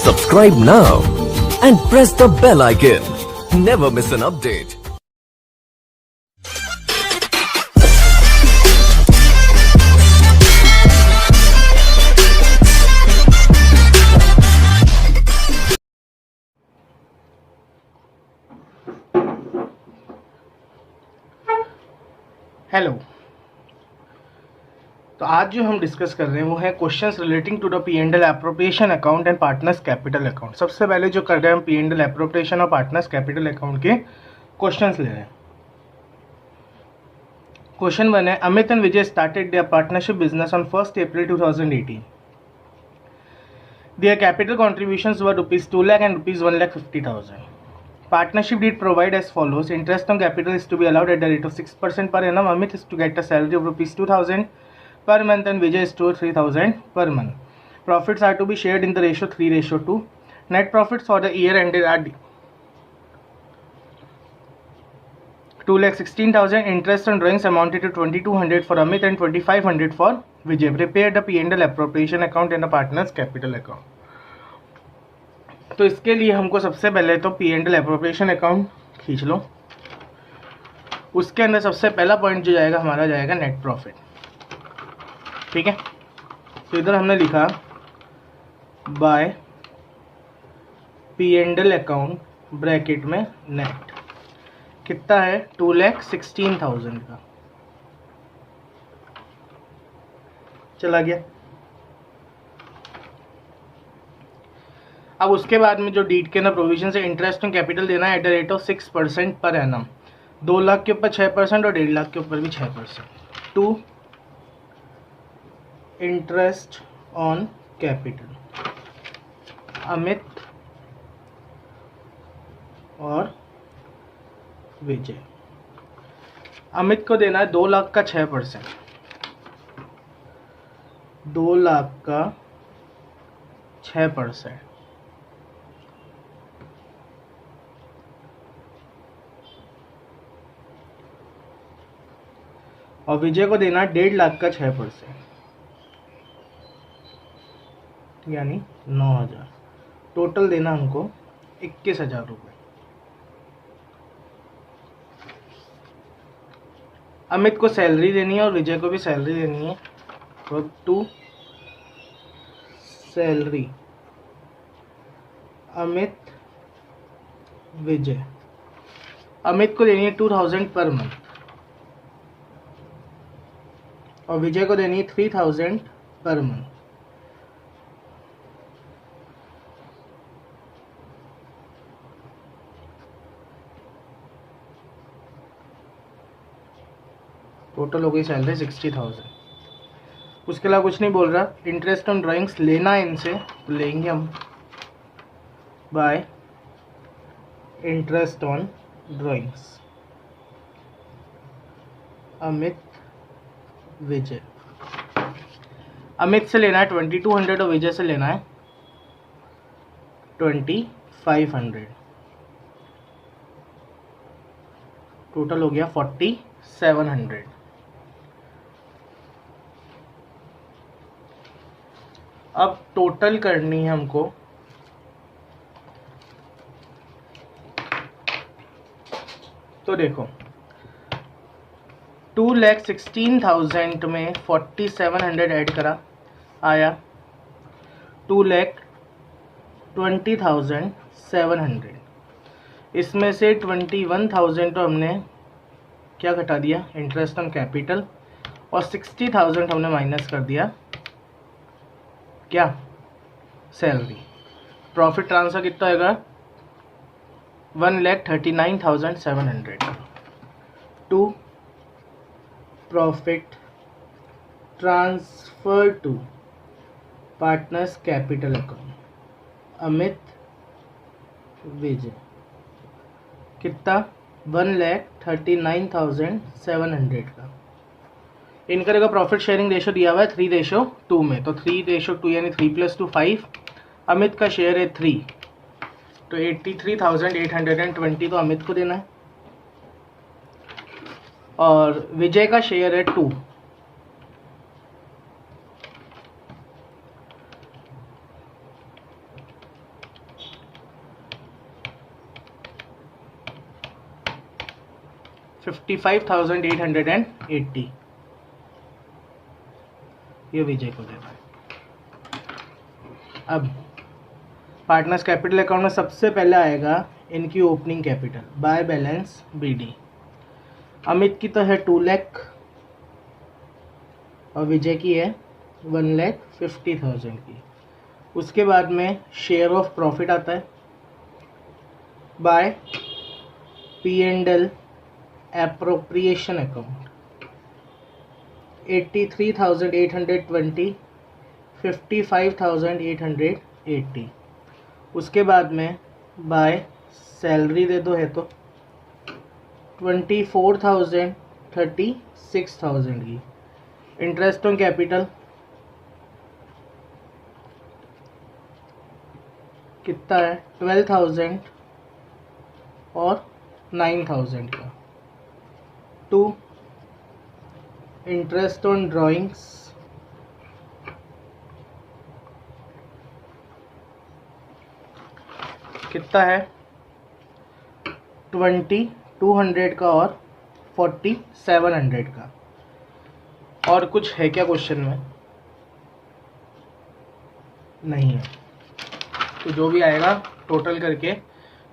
Subscribe now and press the bell icon. Never miss an update. Hello. तो आज जो हम डिस्कस कर रहे हैं वो है questions relating to the P and L appropriation account and partners capital account. सबसे पहले जो कर रहे हैं हम पी एंड एल एप्रोप्रिएशन और पार्टनर्स कैपिटल अकाउंट के क्वेश्चंस ले रहे हैं। क्वेश्चन 1 है, Amit and Vijay started their partnership business on 1st April 2018. Their capital contributions were rupees 2 lakh and rupees 1,50,000. Partnership deed provide as follows. Interest on capital is to be allowed at the rate of 6% per annum. Amit is to get a salary of rupees 2,000 per month and Vijay is to 3,000 per month. Profits are to be shared in the ratio 3:2. Net profits for the year ended are 2,16,000. Interest on drawings amounted to 2,200 for Amit and 2,500 for Vijay. Prepare the P&L appropriation account and the partners capital account. तो इसके लिए हमको सबसे पहले तो P and L appropriation account खींच लो। उसके अंदर सबसे पहला पॉइंट जो जाएगा हमारा जाएगा नेट प्रॉफिट। ठीक है, तो इधर हमने लिखा by P and L account bracket में नेट कितना है 2,16,000 का चला गया। अब उसके बाद में जो डीड के अंदर प्रोविजन से इंटरेस्ट ऑन कैपिटल देना है at the rate of 6% per annum. 2 lakh के ऊपर 6% और 1.5 लाख के ऊपर भी 6%। To interest on capital Amit और विजय। अमित को देना है 2 लाख का 6%, 2 लाख का 6%। और विजय को देना 1.5 लाख का 6%, यानी 9,000। टोटल देना हमको 21,000 रुपये। अमित को सैलरी देनी है और विजय को भी सैलरी देनी है। तो टू सैलरी अमित विजय। अमित को देनी है 2,000 पर मंथ और विजय को देनी है 3,000 पर मंथ। टोटल हो गई सैलरी 60,000। उसके अलावा कुछ नहीं बोल रहा। इंटरेस्ट ऑन ड्राइंग्स लेना है इनसे, तो लेंगे हम by interest on drawings Amit Vijay. Amit से लेना है 2,200 और विजय से लेना है 2,500। टोटल हो गया 4,700। अब टोटल करनी है हमको तो देखो 2,16,000 में 4,700 ऐड करा आया 2,20,700। इसमें से 21,000 तो हमने क्या घटा दिया इंटरेस्ट ऑन कैपिटल और 60,000 हमने माइनस कर दिया क्या सैलरी। प्रॉफिट ट्रांसफर कितना होगा 1,39,700 to profit transfer to partners capital account Amit Vijay कितना 1,39,700 का। इनका देखो प्रॉफिट शेयरिंग रेशो दिया हुआ है 3:2 में, तो 3:2 यानी 3+2 5। अमित का शेयर है 3, तो 83,820 तो अमित को देना है और विजय का शेयर है 2, 55,880 ये विजय को देना है। अब पार्टनर्स कैपिटल अकाउंट में सबसे पहले आएगा इनकी opening capital by balance BD. Amit की तो है 2 लाख और विजय की है 1,50,000 की। उसके बाद में शेयर ऑफ प्रॉफिट आता है बाय P&L एप्रोप्रिएशन अकाउंट 83,820 55,880। उसके बाद में बाय सैलरी दे दो है तो 24,000 36,000 की। इंटरेस्ट ऑन कैपिटल कितना है 12,000 और 9,000 का। 2 इंटरेस्ट ऑन ड्राइंग्स कितना है 2,200 का और 4,700 का। और कुछ है क्या क्वेश्चन में? नहीं है। तो जो भी आएगा टोटल करके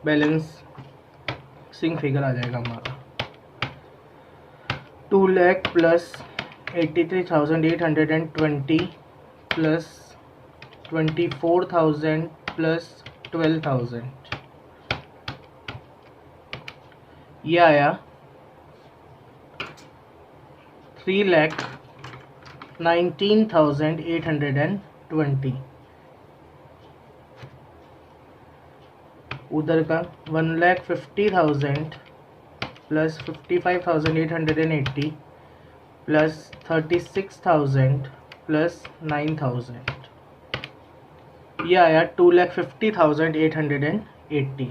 बैलेंसिंग फिगर आ जाएगा हमारा 2 लाख प्लस 83,820 प्लस 24,000 प्लस 12,000 ये आया 3,19,820। उधर का 1,50,000 प्लस 55,880 प्लस 36,000 प्लस 9,000 ये आया 2,50,880।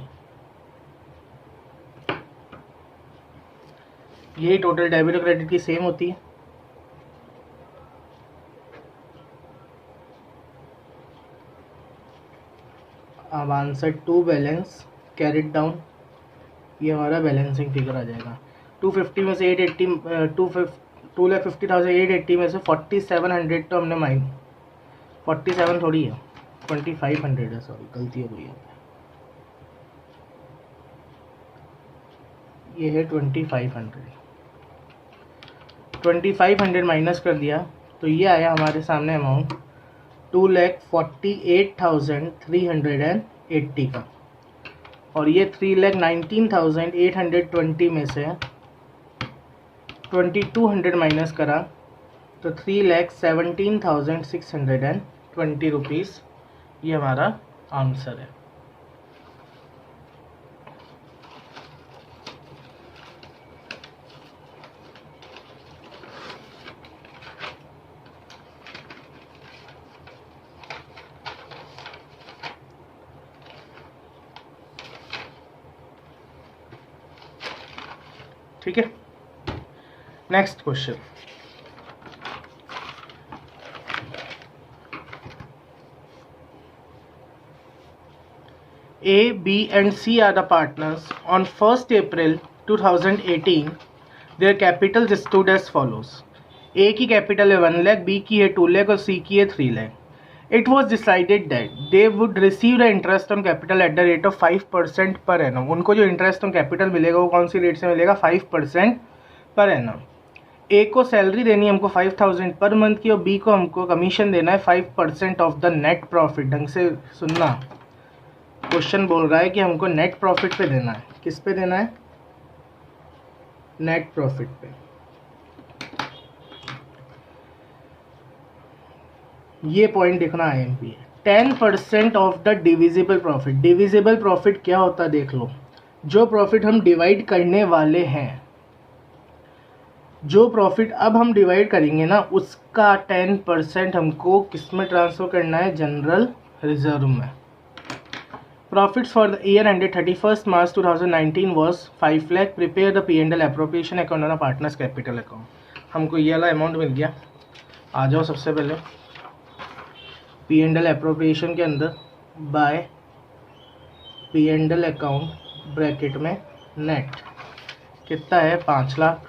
यही टोटल डेबिट और क्रेडिट की सेम होती है। अब आंसर 2 बैलेंस कैरिड डाउन ये हमारा बैलेंसिंग फिगर आ जाएगा। 250 में से 880 2,50,880 में से 4,700 तो हमने 47 थोड़ी है 2,500 है, सॉरी गलती हो गई है। ये है 2,500 माइनस कर दिया तो ये आया हमारे सामने अमाउंट 2,48,380 का। और ये 3,19,820 में से 2,200 माइनस करा तो 3,17,620 रुपीज़ ये हमारा आंसर है। ठीक है, next question. A, B and C are the partners. On 1st April 2018, their capitals stood as follows. A की कैपिटल है 1 लाख, B की है 2 लाख और C की है 3 lakh. It was decided that they would receive the interest on capital at the rate of 5% per annum. उनको जो interest on capital मिलेगा वो कौन सी रेट से मिलेगा? 5% पर एनम. ए को सैलरी देनी है हमको 5,000 पर मंथ की और बी को हमको कमीशन देना है 5% ऑफ द नेट प्रॉफिट. ढंग से सुनना, क्वेश्चन बोल रहा है कि हमको नेट प्रॉफिट पे देना है. किस पे देना है? नेट प्रॉफिट पे. ये पॉइंट देखना IMP है. 10% of the divisible profit. Divisible profit क्या होता है देख लो. जो प्रॉफिट हम डिवाइड करने वाले हैं, जो प्रॉफिट अब हम डिवाइड करेंगे ना, उसका 10% हमको किस में ट्रांसफर करना है? जनरल रिजर्व में. Profits for the year ended 31st March 2019 was 5 lakh. Prepare the P&L appropriation account on a partner's capital account. हमको ये वाला अमाउंट मिल गया. आ जाओ सबसे पहले P&L appropriation के अंदर बाय P&L account ब्रैकेट में नेट कितना है 5 लाख।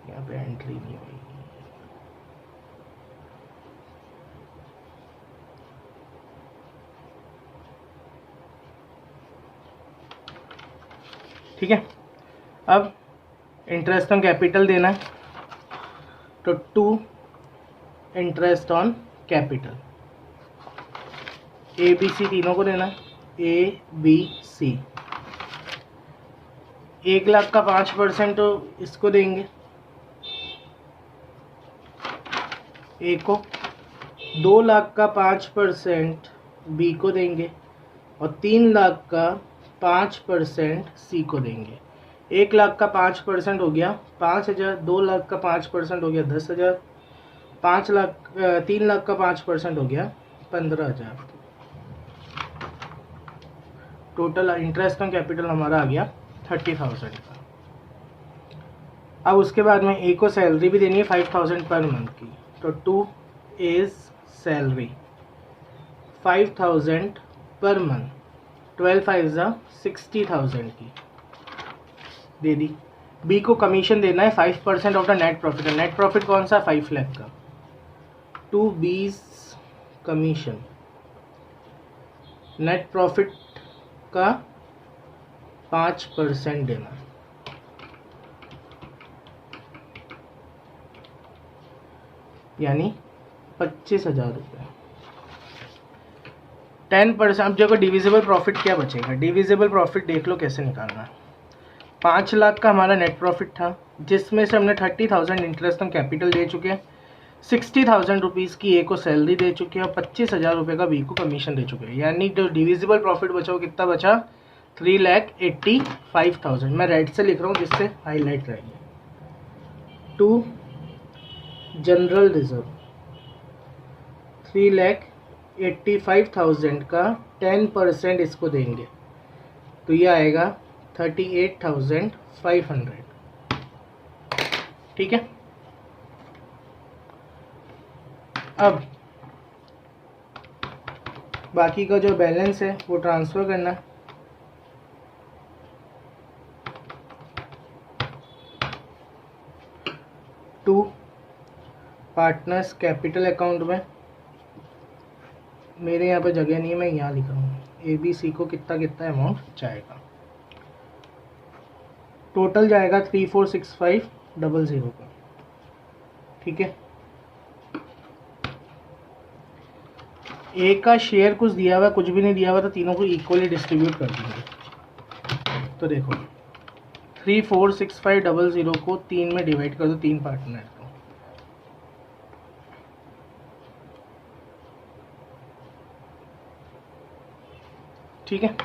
यहाँ पे एंट्री नहीं हुई। ठीक है, अब इंटरेस्ट ऑन कैपिटल देना है, तो 2 interest on capital A B C तीनों को देना है। ए बी सी 1 लाख का 5% तो इसको देंगे ए को, 2 लाख का 5% बी को देंगे और 3 लाख का 5% सी को देंगे। 1 लाख का 5% हो गया 5,000, 2 लाख का 5% हो गया 10,000, 3 लाख का 5% हो गया 15,000। टोटल इंटरेस्ट ऑन कैपिटल हमारा आ गया 30,000 का। अब उसके बाद में ए को सैलरी भी देनी है 5,000 पर मंथ की, तो 2 इज सैलरी 5,000 पर मंथ, 12 5 60,000 की दे दी। बी को कमीशन देना है 5% of the net profit. Net profit कौन सा 5 लाख का, 2 बीज कमीशन नेट प्रॉफिट का 5% देना, यानी 25,000 रुपये। 10%। अब देखो डिविजिबल प्रॉफिट क्या बचेगा, डिविजिबल प्रॉफिट देख लो कैसे निकालना है। 5 लाख का हमारा नेट प्रॉफिट था, जिसमें से हमने 30,000 इंटरेस्ट ऑन कैपिटल दे चुके हैं, 60,000 रुपीज़ की ए को सैलरी दे चुके हैं और 25,000 रुपये का बी को कमीशन दे चुके हैं, यानी जो डिविजिबल प्रॉफिट बचा वो कितना बचा 3,85,000। मैं रेड से लिख रहा हूँ जिससे हाईलाइट रहेगी। 2 जनरल रिजर्व 3,85,000 का 10% इसको देंगे, तो ये आएगा 38,500। ठीक है, अब बाकी का जो बैलेंस है वो ट्रांसफ़र करना है। टू पार्टनर्स कैपिटल अकाउंट में, मेरे यहाँ पे जगह नहीं है, मैं यहाँ लिख रहा हूँ ए बी सी को कितना कितना अमाउंट जाएगा। टोटल जाएगा 346500 का। ठीक है, ए का शेयर कुछ दिया हुआ कुछ भी नहीं दिया हुआ, तो तीनों को इक्वली डिस्ट्रीब्यूट कर देंगे। तो देखो 346500 को 3 में डिवाइड कर दो, 3 पार्टनर को। ठीक है,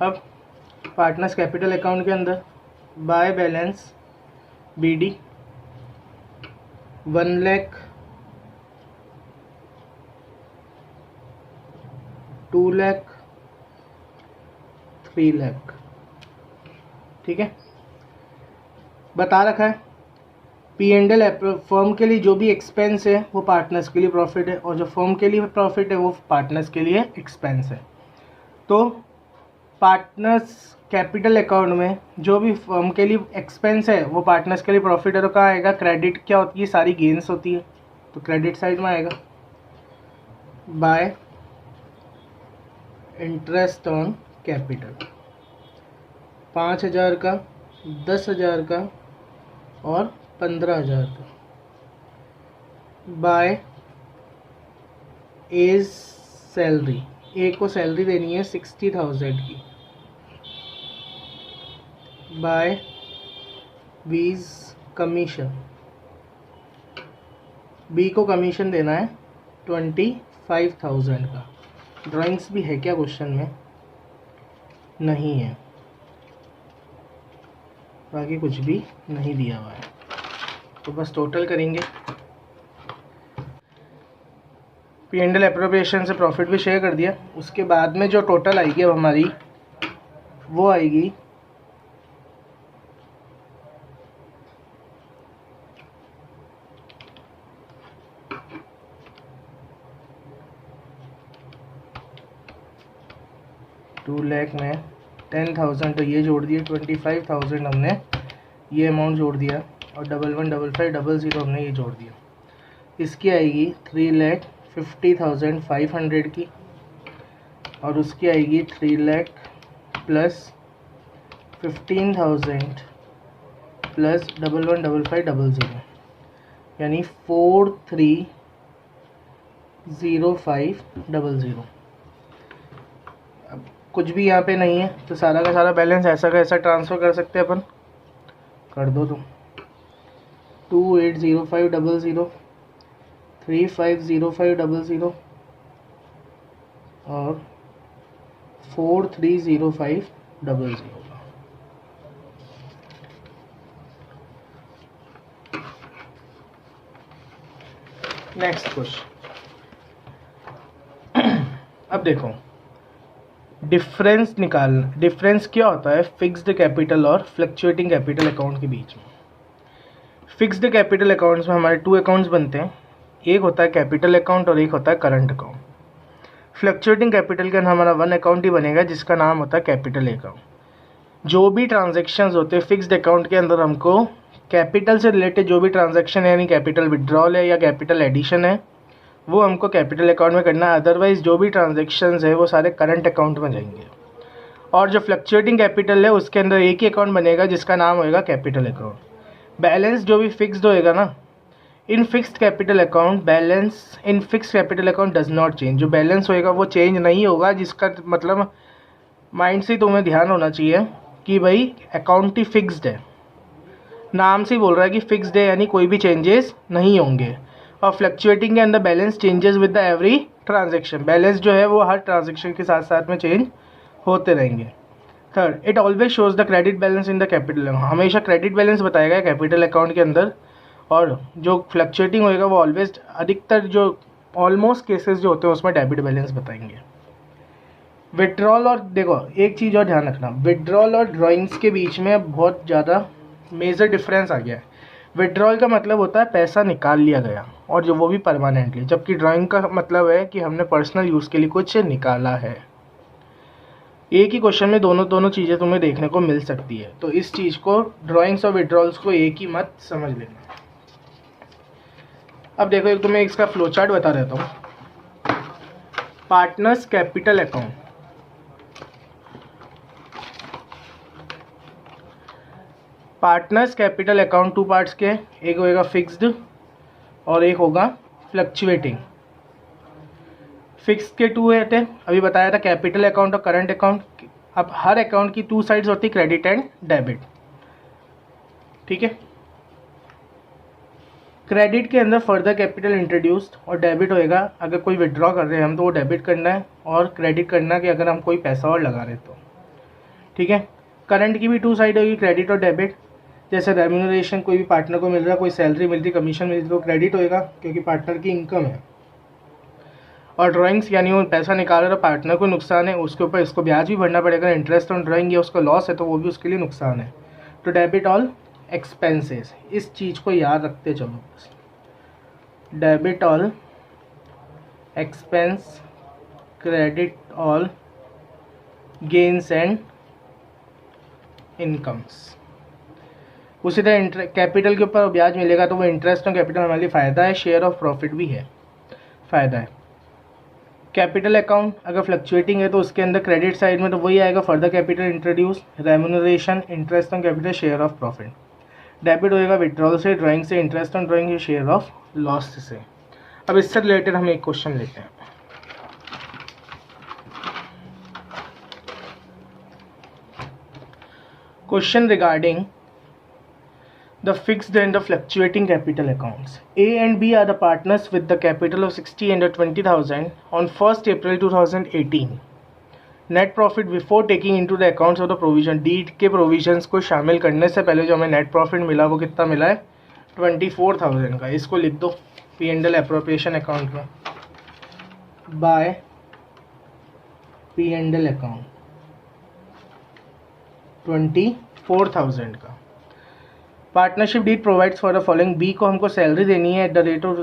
अब पार्टनर्स कैपिटल अकाउंट के अंदर by balance B D 1 lakh, 2 lakh, 3 lakh. ठीक है, बता रखा है पी एंड एल फर्म के लिए जो भी एक्सपेंस है वो पार्टनर्स के लिए प्रॉफिट है, और जो फर्म के लिए प्रॉफिट है वो पार्टनर्स के लिए एक्सपेंस है। तो पार्टनर्स कैपिटल अकाउंट में जो भी फर्म के लिए एक्सपेंस है वो पार्टनर्स के लिए प्रॉफिट है, तो कहाँ आएगा, क्रेडिट क्या होती है, सारी गेन्स होती है, तो क्रेडिट साइड में आएगा। बाय इंटरेस्ट ऑन कैपिटल 5,000 का, 10,000 का और 15,000 का। बाय एज सैलरी, ए को सैलरी देनी है 60,000 की। बाय बीज कमीशन, बी को कमीशन देना है 25,000 का। ड्राइंग्स भी है क्या क्वेश्चन में, नहीं है, बाकी कुछ भी नहीं दिया हुआ है, तो बस टोटल करेंगे। पी एंड एल एप्रोप्रिएशन से प्रॉफिट भी शेयर कर दिया, उसके बाद में जो टोटल आएगी अब हमारी वो आएगी 2 लाख में 10,000 तो ये जोड़ दिए, 25,000 हमने ये अमाउंट जोड़ दिया, और 11,155,000 हमने ये जोड़ दिया। इसकी आएगी 3,50,500 की, और उसकी आएगी 3 लाख प्लस 15,000 प्लस 11,155,000, यानी 43,05,000। अब कुछ भी यहाँ पे नहीं है तो सारा का सारा बैलेंस ऐसा का ऐसा ट्रांसफ़र कर सकते हैं अपन। कर दो तुम। 280500, 350500 और 430500। Next question. अब देखो, डिफरेंस निकालना। डिफरेंस क्या होता है फिक्स्ड कैपिटल और फ्लक्चुएटिंग कैपिटल अकाउंट के बीच में। फिक्स्ड कैपिटल अकाउंट्स में हमारे 2 अकाउंट्स बनते हैं, एक होता है कैपिटल अकाउंट और एक होता है करंट अकाउंट। फ्लक्चुएटिंग कैपिटल के अंदर हमारा 1 अकाउंट ही बनेगा जिसका नाम होता है कैपिटल अकाउंट। जो भी ट्रांजेक्शन्स होते हैं फिक्स्ड अकाउंट के अंदर, हमको कैपिटल से रिलेटेड जो भी ट्रांजैक्शन है, यानी कैपिटल विड्रॉल है या कैपिटल एडिशन है, वो हमको कैपिटल अकाउंट में करना है। अदरवाइज जो भी ट्रांजैक्शंस है वो सारे करंट अकाउंट में जाएंगे। और जो फ्लक्चुएटिंग कैपिटल है उसके अंदर एक ही अकाउंट बनेगा जिसका नाम होएगा कैपिटल अकाउंट। बैलेंस जो भी फिक्स्ड होएगा ना, in fixed capital account, balance in fixed capital account does not change. जो बैलेंस होएगा वो चेंज नहीं होगा, जिसका मतलब माइंड से तुम्हें ध्यान होना चाहिए कि भाई अकाउंट ही फिक्स्ड है, नाम से बोल रहा है कि फिक्स्ड है, यानी कोई भी चेंजेस नहीं होंगे। और फ्लक्चुएटिंग के अंदर balance changes with the every transaction. Balance जो है वो हर ट्रांजेक्शन के साथ साथ में चेंज होते रहेंगे। Third, it always shows the credit balance in the capital. हमेशा क्रेडिट बैलेंस बताएगा कैपिटल अकाउंट के अंदर, और जो फ्लक्चुएटिंग होएगा वो ऑलवेज, अधिकतर जो ऑलमोस्ट केसेस जो होते हैं उसमें डेबिट बैलेंस बताएंगे। विड्रॉल और देखो एक चीज़ और ध्यान रखना, विड्रॉल और ड्राइंग्स के बीच में बहुत ज़्यादा मेजर डिफरेंस आ गया है। विड्रॉल का मतलब होता है पैसा निकाल लिया गया, और जो वो भी परमानेंटली, जबकि ड्राइंग का मतलब है कि हमने पर्सनल यूज़ के लिए कुछ निकाला है। एक ही क्वेश्चन में दोनों चीज़ें तुम्हें देखने को मिल सकती है, तो इस चीज़ को, ड्राइंग्स और विड्रॉल्स को एक ही मत समझ लेना। अब देखो, एक तुम्हें इसका फ्लो चार्ट बता देता हूँ। Partners capital account, partners capital account 2 parts के, एक होगा फिक्स्ड और एक होगा फ्लक्चुएटिंग। फिक्स्ड के 2 थे, अभी बताया था, कैपिटल अकाउंट और करंट अकाउंट। अब हर अकाउंट की 2 साइड्स होती, क्रेडिट एंड डेबिट, ठीक है। क्रेडिट के अंदर फर्दर कैपिटल इंट्रोड्यूस्ड, और डेबिट होएगा अगर कोई विड्रॉ कर रहे हैं हम तो वो डेबिट करना है, और क्रेडिट करना कि अगर हम कोई पैसा और लगा रहे तो, ठीक है। करंट की भी 2 साइड होगी, क्रेडिट और डेबिट। जैसे रेम्यूनरेशन कोई भी पार्टनर को मिल रहा है, कोई सैलरी मिलती, कमीशन मिलती, तो क्रेडिट होएगा क्योंकि पार्टनर की इनकम है। और ड्राइंग्स यानी वो पैसा निकाल रहा है, पार्टनर को नुकसान है, उसके ऊपर इसको ब्याज भी भरना पड़ेगा। इंटरेस्ट ऑन ड्राइंग या उसका लॉस है तो वो भी उसके लिए नुकसान है। तो डेबिट ऑल एक्सपेंसेस, इस चीज़ को याद रखते चलो। Debit all expense, credit all gains and incomes. उसी तरह कैपिटल के ऊपर ब्याज मिलेगा तो वो इंटरेस्ट ऑन कैपिटल हमारे लिए फ़ायदा है, शेयर ऑफ प्रॉफिट भी है, फ़ायदा है। कैपिटल अकाउंट अगर फ्लक्चुएटिंग है तो उसके अंदर क्रेडिट साइड में तो वही आएगा, further capital introduce, remuneration, interest on capital, share of profit. Debit होएगा विड्रॉल से, ड्राइंग से, interest on drawing, share of loss से। अब इससे रिलेटेड हम एक क्वेश्चन लेते हैं। Question regarding the fixed and the fluctuating capital accounts. A and B are the partners with the capital of 60 and 20,000 on 1st April 2018. Net profit before taking into the accounts of the provision, deed के provisions को शामिल करने से पहले जो हमें net profit मिला वो कितना मिला है 24,000 का। इसको लिख दो P&L appropriation account में, by P&L account 24,000 का। Partnership deed provides for the following. B को हमको सैलरी देनी है at the rate of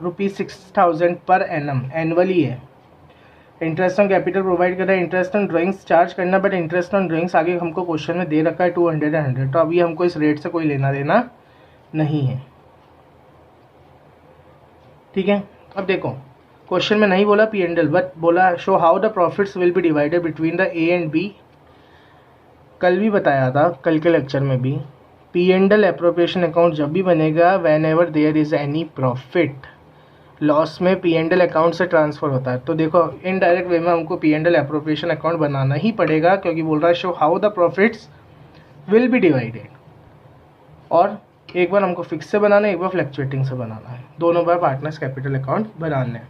₹6,000 per annum, annually है। इंटरेस्ट ऑन कैपिटल प्रोवाइड कर रहा है, इंटरेस्ट ऑन ड्राइंग्स चार्ज करना, बट इंटरेस्ट ऑन ड्राइंग्स आगे हमको क्वेश्चन में दे रखा है 200 एंड 100, तो अभी हमको इस रेट से कोई लेना देना नहीं है, ठीक है। अब देखो क्वेश्चन में नहीं बोला पी एंड एल, बट बोला show how the profits will be divided between the A and B. कल भी बताया था, कल के लेक्चर में भी, P and L appropriation account जब भी बनेगा whenever there is any profit, loss में पी एंड एल अकाउंट से ट्रांसफर होता है। तो देखो इनडायरेक्ट वे में हमको P and L appropriation account बनाना ही पड़ेगा, क्योंकि बोल रहा है show how the profits will be divided, और एक बार हमको फिक्स से बनाना है, एक बार फ्लक्चुएटिंग से बनाना है, दोनों बार पार्टनर्स कैपिटल अकाउंट बनाने हैं।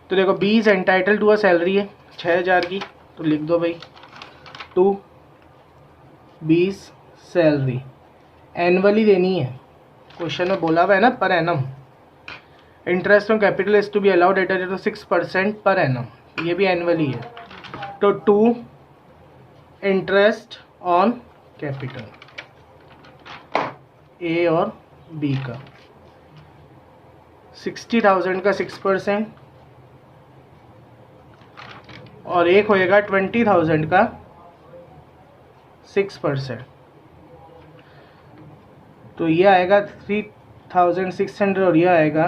तो देखो B is entitle to a salary है 6000 की, तो लिख दो भाई 2 बीस सैलरी एनुअली देनी है, क्वेश्चन में बोला हुआ है ना per annum. Interest on capital is to be allowed at 6% per annum, ये भी एनुअली है। तो 2 इंटरेस्ट ऑन कैपिटल ए और बी का 60,000 का 6%, और एक होएगा 20,000 का 6%, तो ये आएगा 3,600 और ये आएगा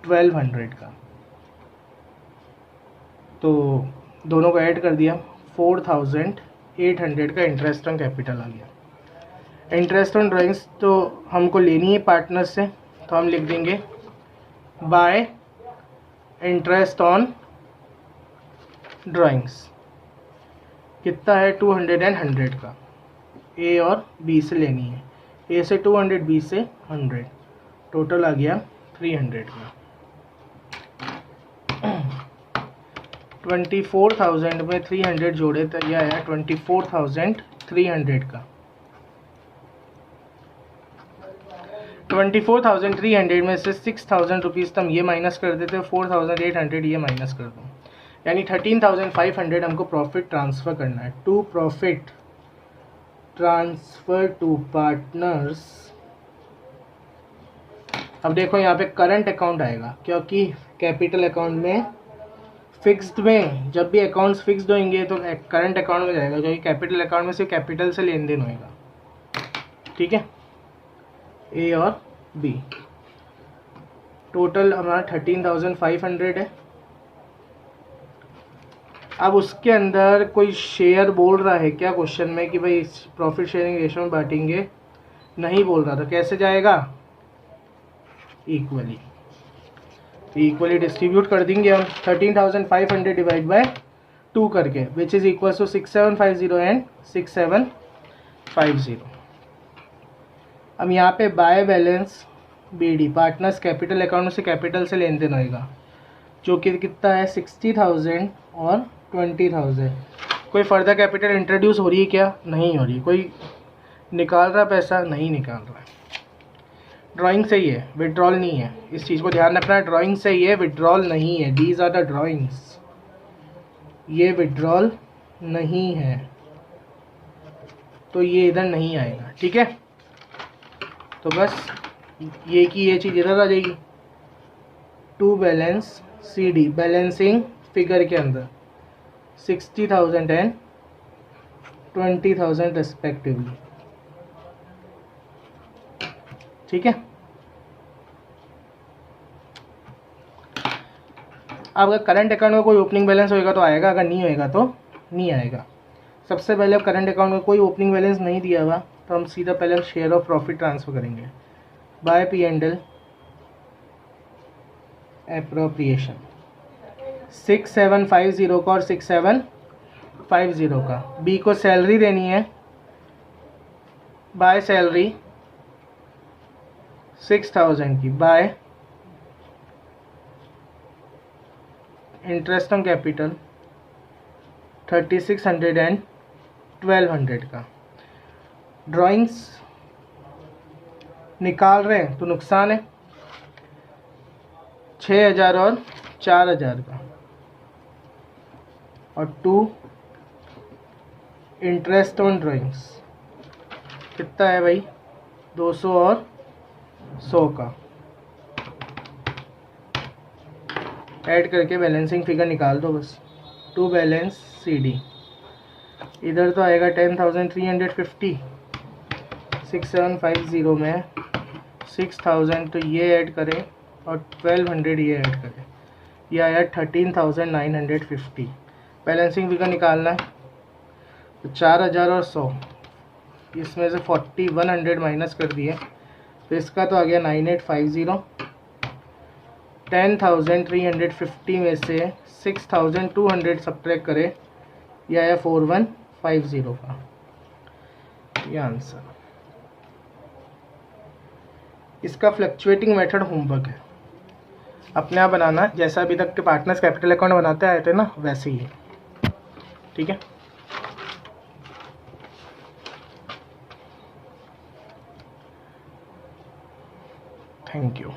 1,200 का। तो दोनों को ऐड कर दिया, 4,800 का इंटरेस्ट ऑन कैपिटल आ गया। इंटरेस्ट ऑन ड्राइंग्स तो हमको लेनी है पार्टनर से, तो हम लिख देंगे बाय इंटरेस्ट ऑन ड्राइंग्स, कितना है 200 एंड 100 का, ए और बी से लेनी है, ए से 200 बी से 100, टोटल आ गया 300 का। 24,000 में 300 जोड़े तो यह आया 24,300 का। 24,300 में से 6,000 रुपीज़ तो हम ये माइनस कर देते, 4,800 ये माइनस कर दो, यानी 13,500 हमको प्रॉफिट ट्रांसफ़र करना है। To profit transfer to partners. अब देखो यहाँ पे करंट अकाउंट आएगा, क्योंकि कैपिटल अकाउंट में फिक्स्ड में जब भी अकाउंट्स फिक्स्ड होंगे तो करंट अकाउंट में जाएगा, क्योंकि कैपिटल अकाउंट में सिर्फ कैपिटल से लेन देन होएगा, ठीक है। ए और बी टोटल हमारा 13,500 है। अब उसके अंदर कोई शेयर बोल रहा है क्या क्वेश्चन में कि भाई प्रॉफिट शेयरिंग रेशो में बांटेंगे, नहीं बोल रहा, तो कैसे जाएगा, इक्वली डिस्ट्रीब्यूट कर देंगे हम 13,500 डिवाइड बाय 2 करके, which is equal to 6750 and 6750। अब यहाँ पे by balance B D partners capital account से कैपिटल से लेन देन होएगा, जो कि कितना है 60,000 और 20,000। कोई फर्दर कैपिटल इंट्रोड्यूस हो रही है क्या, नहीं हो रही। कोई निकाल रहा पैसा, नहीं निकाल रहा। ड्राइंग सही है, विड्रॉल नहीं है, इस चीज़ को ध्यान रखना है। ड्राइंग सही है, विड्रॉल नहीं है। दीज आर द ड्राइंग्स, ये विड्रॉल नहीं है, तो ये इधर नहीं आएगा, ठीक है। तो बस ये की ये चीज़ इधर आ जाएगी। To balance C D balancing figure के अंदर 60,000 एंड 20,000 रेस्पेक्टिवली, ठीक है। अब अगर करंट अकाउंट में कोई ओपनिंग बैलेंस होएगा तो आएगा, अगर नहीं होएगा तो नहीं आएगा। सबसे पहले करंट अकाउंट में कोई ओपनिंग बैलेंस नहीं दिया हुआ, तो हम सीधा पहले शेयर ऑफ प्रॉफिट ट्रांसफर करेंगे by P and L appropriation 6750 का और 6750 का। बी को सैलरी देनी है, बाय सैलरी 6,000 की, bye interest on capital 3,600 and 1,200 का। ड्राइंग्स निकाल रहे हैं तो नुकसान है 6,000 और 4,000 का, और 2 इंटरेस्ट ऑन ड्राइंग्स कितना है भाई 200 और 100 का। ऐड करके बैलेंसिंग फिगर निकाल दो बस। टू बैलेंस CD, इधर तो आएगा 10,350, 6750 में 6000 तो ये ऐड करें और 1200 ये ऐड करें, ये आया 13,950। बैलेंसिंग फिगर निकालना है तो 4000 और 100, इसमें से 4100 माइनस कर दिए तो इसका तो आ गया 9850। 10,350 में से 6,200 सब्ट्रैक्ट करें, यह आया 4150 का, ये आंसर। इसका फ्लक्चुएटिंग मेथड होमवर्क है, अपने आप बनाना, जैसा अभी तक के पार्टनर्स कैपिटल अकाउंट बनाते आए थे ना वैसे ही है, ठीक है। Thank you.